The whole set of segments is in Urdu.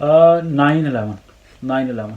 9/11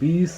20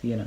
CNN।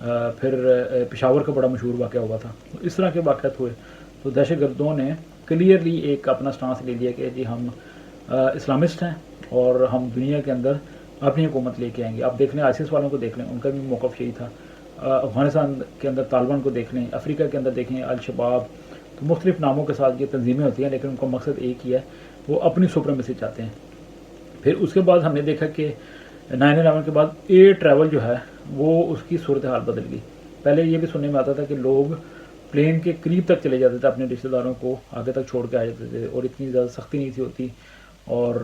پھر پشاور کا بڑا مشہور واقعہ ہوا تھا. تو اس طرح کے واقعات ہوئے تو دہشت گردوں نے کلیئرلی ایک اپنا سٹانس لے لیا کہ جی ہم اسلامسٹ ہیں اور ہم دنیا کے اندر اپنی حکومت لے کے آئیں گے. آپ دیکھ لیں آئسس والوں کو دیکھ لیں, ان کا بھی موقف یہی تھا. افغانستان کے اندر طالبان کو دیکھ لیں, افریقہ کے اندر دیکھیں الشباب. تو مختلف ناموں کے ساتھ یہ تنظیمیں ہوتی ہیں لیکن ان کا مقصد ایک ہی ہے, وہ اپنی سپریمیسی چاہتے ہیں. پھر اس کے بعد ہم نے دیکھا کہ 9/11 کے بعد ایئر ٹریول جو ہے وہ اس کی صورتحال بدل گئی. پہلے یہ بھی سننے میں آتا تھا کہ لوگ پلین کے قریب تک چلے جاتے تھے, اپنے رشتہ داروں کو آگے تک چھوڑ کے آ جاتے تھے, اور اتنی زیادہ سختی نہیں تھی ہوتی. اور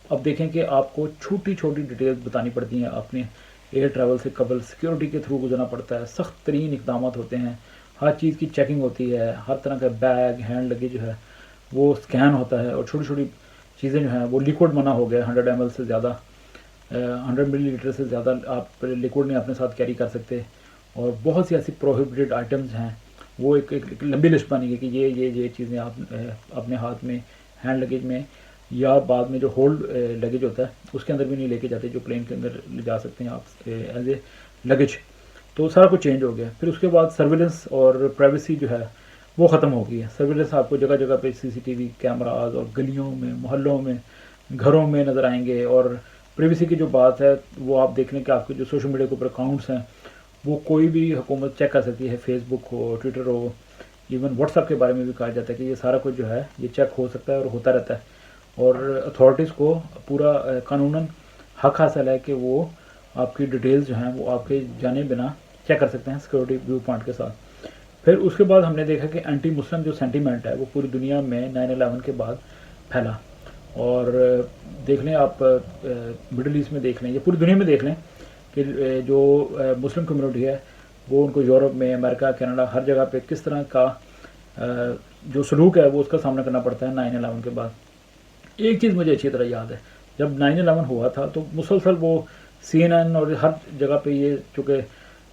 اب دیکھیں کہ آپ کو چھوٹی چھوٹی ڈیٹیلز بتانی پڑتی ہیں اپنے ایئر ٹریول سے قبل, سیکیورٹی کے تھرو گزرنا پڑتا ہے, سخت ترین اقدامات ہوتے ہیں, ہر چیز کی چیکنگ ہوتی ہے, ہر طرح کا بیگ ہینڈ لگیج جو ہے وہ اسکین ہوتا ہے, اور چھوٹی چھوٹی چیزیں جو ہیں وہ لیکوڈ منع ہو گیا. 100 ml سے زیادہ 100 ملی لیٹر سے زیادہ آپ لیکوڈ نہیں اپنے ساتھ کیری کر سکتے. اور بہت سی ایسی پروہیبٹڈ آئٹمز ہیں, وہ ایک لمبی لسٹ بنی گئی کہ یہ چیزیں آپ اپنے ہاتھ میں ہینڈ لگیج میں یا بعد میں جو ہولڈ لگیج ہوتا ہے اس کے اندر بھی نہیں لے کے جاتے, جو پلین کے اندر لے جا سکتے ہیں آپ ایز اے لگیج. تو سارا کچھ چینج ہو گیا. پھر اس کے بعد سرویلنس اور پرائیویسی جو ہے وہ ختم ہو گئی ہے. سرویلنس آپ کو جگہ جگہ پہ CCTV کیمراز اور گلیوں میں, محلوں میں, گھروں میں نظر آئیں گے. اور پرائیویسی کی جو بات ہے وہ آپ دیکھ لیں کہ آپ کے جو سوشل میڈیا کے اوپر اکاؤنٹس ہیں وہ کوئی بھی حکومت چیک کر سکتی ہے, فیس بک ہو, ٹویٹر ہو, ایون واٹس ایپ کے بارے میں بھی کہا جاتا ہے کہ یہ سارا کچھ جو ہے یہ چیک ہو سکتا ہے اور ہوتا رہتا ہے. اور اتھارٹیز کو پورا قانوناً حق حاصل ہے کہ وہ آپ کی ڈیٹیلز جو ہیں وہ آپ کے جانے بنا چیک کر سکتے ہیں سیکورٹی ویو پوائنٹ کے ساتھ. پھر اس کے بعد ہم نے دیکھا کہ اینٹی مسلم جو سینٹیمنٹ ہے وہ پوری دنیا میں 9/11 کے بعد پھیلا. اور دیکھ لیں آپ مڈل ایسٹ میں دیکھ لیں یا پوری دنیا میں دیکھ لیں کہ جو مسلم کمیونٹی ہے وہ ان کو یورپ میں, امریکہ, کینیڈا, ہر جگہ پہ کس طرح کا جو سلوک ہے وہ اس کا سامنا کرنا پڑتا ہے 9/11 کے بعد. ایک چیز مجھے اچھی طرح یاد ہے, جب 9/11 ہوا تھا تو مسلسل وہ CNN اور ہر جگہ پہ یہ چونکہ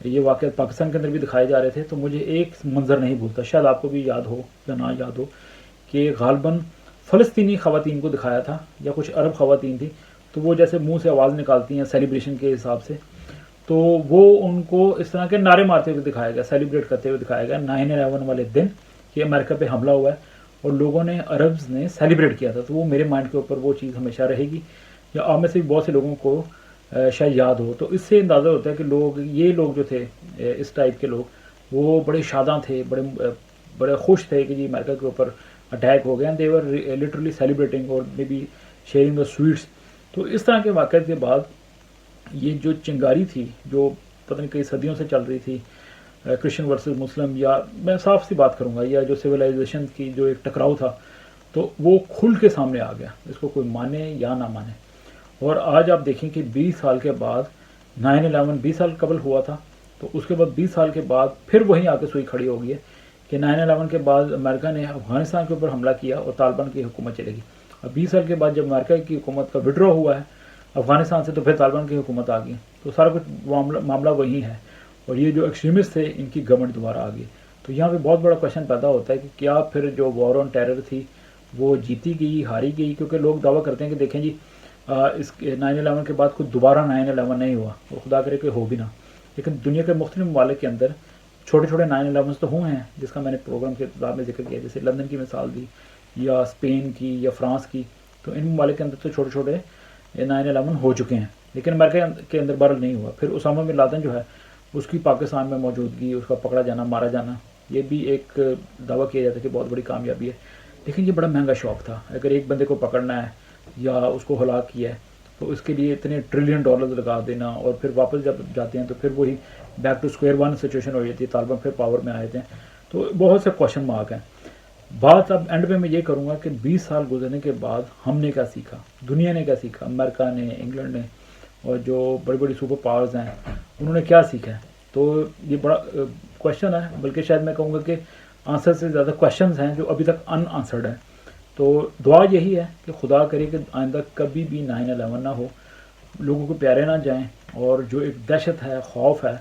یہ واقعات پاکستان کے اندر بھی دکھائے جا رہے تھے, تو مجھے ایک منظر نہیں بھولتا, شاید آپ کو بھی یاد ہو یا نہ یاد ہو, کہ غالباً فلسطینی خواتین کو دکھایا تھا یا کچھ عرب خواتین تھی, تو وہ جیسے منہ سے آواز نکالتی ہیں سیلیبریشن کے حساب سے, تو وہ ان کو اس طرح کے نعرے مارتے ہوئے دکھایا گیا, سیلیبریٹ کرتے ہوئے دکھایا گیا 9/11 والے دن کہ امریکہ پہ حملہ ہوا ہے اور لوگوں نے, عربز نے سیلیبریٹ کیا تھا. تو وہ میرے مائنڈ کے اوپر وہ چیز ہمیشہ رہے گی, یا آپ میں سے بھی بہت سے لوگوں کو شاید یاد ہو. تو اس سے اندازہ ہوتا ہے کہ یہ لوگ جو تھے اس ٹائپ کے لوگ وہ بڑے شاداں تھے, بڑے خوش تھے کہ جی امریکہ کے اوپر اٹیک ہو گیا, and they were literally celebrating اور may be sharing the sweets. تو اس طرح کے واقعات کے بعد یہ جو چنگاری تھی جو پتہ نہیں کئی صدیوں سے چل رہی تھی, کرسچن ورسز مسلم, یا میں صاف سی بات کروں گا, یا جو سویلائزیشن کی جو ایک ٹکراؤ تھا, تو وہ کھل کے سامنے آ گیا, اس کو کوئی مانے یا نہ مانے. اور آج آپ دیکھیں کہ 20 سال کے بعد 9/11 20 سال قبل ہوا تھا, تو اس کے بعد 20 سال کے بعد پھر وہیں آ کے سوئی کھڑی ہو گئی ہے کہ 9/11 کے بعد امریکہ نے افغانستان کے اوپر حملہ کیا اور طالبان کی حکومت چلے گی. اب 20 سال کے بعد جب امریکہ کی حکومت کا وڈرا ہوا ہے افغانستان سے, تو پھر طالبان کی حکومت آ گئی. تو سارا کچھ معاملہ وہی ہے, اور یہ جو ایکسٹریمسٹ تھے ان کی گورنمنٹ دوبارہ آ گئی. تو یہاں پہ بہت بڑا کوشچن پیدا ہوتا ہے کہ کیا پھر جو وار آن ٹیرر تھی وہ جیتی گئی, ہاری گئی, کیونکہ لوگ دعویٰ کرتے ہیں کہ دیکھیں جی اس 9/11 کے بعد کوئی دوبارہ 9/11 نہیں ہوا, اور خدا کرے کہ ہو بھی نہ. لیکن دنیا کے مختلف ممالک کے اندر چھوٹے چھوٹے 9/11 تو ہوئے ہیں, جس کا میں نے پروگرام کے ابتدا میں ذکر کیا, جیسے لندن کی مثال دی, یا اسپین کی, یا فرانس کی. تو ان ممالک کے اندر تو چھوٹے چھوٹے 9/11 ہو چکے ہیں, لیکن امریکہ کے اندر بہرحال نہیں ہوا. پھر اسامہ بن لادن جو ہے اس کی پاکستان میں موجودگی, اس کا پکڑا جانا, مارا جانا, یہ بھی ایک دعویٰ کیا جاتا ہے کہ بہت بڑی کامیابی ہے. لیکن یہ بڑا مہنگا شوق تھا. اگر ایک بندے کو پکڑنا ہے یا اس کو ہلاک کیا ہے تو اس کے لیے اتنے $1 ٹریلین لگا دینا, اور پھر واپس جب جاتے ہیں تو پھر وہی back to square one situation ہو جاتی ہے, طالبان پھر پاور میں آئے تھے. تو بہت سے کوشچن مارک ہیں. بات اب اینڈ پہ میں یہ کروں گا کہ 20 سال گزرنے کے بعد ہم نے کیا سیکھا, دنیا نے کیا سیکھا, امریکہ نے, انگلینڈ نے, اور جو بڑی بڑی سپر پاورز ہیں انہوں نے کیا سیکھا ہے. تو یہ بڑا کوشچن ہے, بلکہ شاید میں کہوں گا کہ آنسر سے زیادہ کوشچنز ہیں جو ابھی تک ان آنسرڈ ہیں. تو دعا یہی ہے کہ خدا کرے کہ آئندہ کبھی بھی 9/11 نہ ہو, لوگوں کو پیارے نہ جائیں, اور جو ایک دہشت ہے, خوف ہے,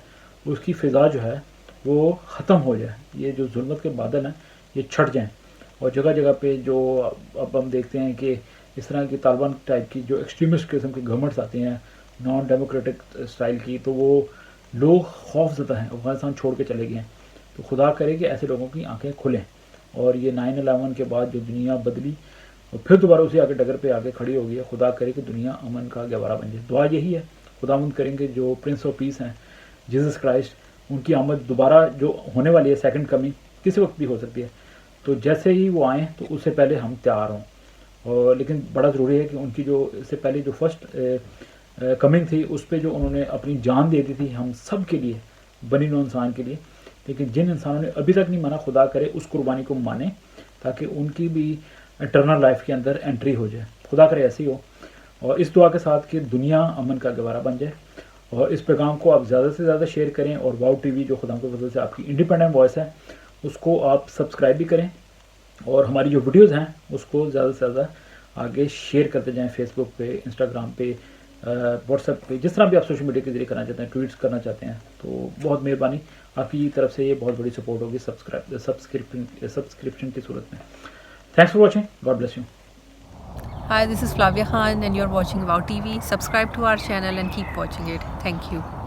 اس کی فضا جو ہے وہ ختم ہو جائے. یہ جو ظلمت کے بادل ہیں یہ چھٹ جائیں, اور جگہ جگہ پہ جو اب ہم دیکھتے ہیں کہ اس طرح کی طالبان ٹائپ کی جو ایکسٹریمسٹ قسم کی گورنمنٹس آتی ہیں نان ڈیموکریٹک اسٹائل کی, تو وہ لوگ خوف زدہ ہیں, افغانستان چھوڑ کے چلے گئے ہیں. تو خدا کرے کہ ایسے لوگوں کی آنکھیں کھلیں, اور یہ 9/11 کے بعد جو دنیا بدلی اور پھر دوبارہ اسی آگے ڈگر پہ آگے کھڑی ہو گئی ہے, خدا کرے کہ دنیا امن کا گہوارہ بن جائے. دعا یہی ہے, خداوند کریں کہ جو پرنس آف پیس ہیں جیزس کرائسٹ, ان کی آمد دوبارہ جو ہونے والی ہے, سیکنڈ کمنگ کسی وقت بھی ہو سکتی ہے, تو جیسے ہی وہ آئیں تو اس سے پہلے ہم تیار ہوں. اور لیکن بڑا ضروری ہے کہ ان کی جو اس سے پہلے جو فرسٹ کمنگ تھی اس پہ جو انہوں نے اپنی جان دے دی تھی ہم سب کے لیے, بنی نوع انسان کے لیے, لیکن جن انسانوں نے ابھی تک نہیں مانا, خدا کرے اس قربانی کو مانیں تاکہ ان کی بھی اٹرنل لائف کے اندر انٹری ہو جائے. خدا کرے ایسی ہو, اور اس دعا کے ساتھ کہ دنیا امن کا گہوارہ بن جائے. اور اس پیغام کو آپ زیادہ سے زیادہ شیئر کریں, اور واؤ ٹی وی جو خدا کے فضل سے آپ کی انڈیپینڈنٹ وائس ہے اس کو آپ سبسکرائب بھی کریں, اور ہماری جو ویڈیوز ہیں اس کو زیادہ سے زیادہ آگے شیئر کرتے جائیں, فیس بک پہ, انسٹاگرام پہ, واٹس ایپ پہ, جس طرح بھی آپ سوشل میڈیا کے ذریعے کرنا چاہتے ہیں, ٹویٹس کرنا چاہتے ہیں. تو بہت مہربانی, آپ کی طرف سے یہ بہت بڑی سپورٹ ہوگی سبسکرپشن کی صورت میں. Thanks for watching, God bless you. Hi, this is Flavia Khan and you're watching Wow TV. Subscribe to our channel and keep watching it. Thank you.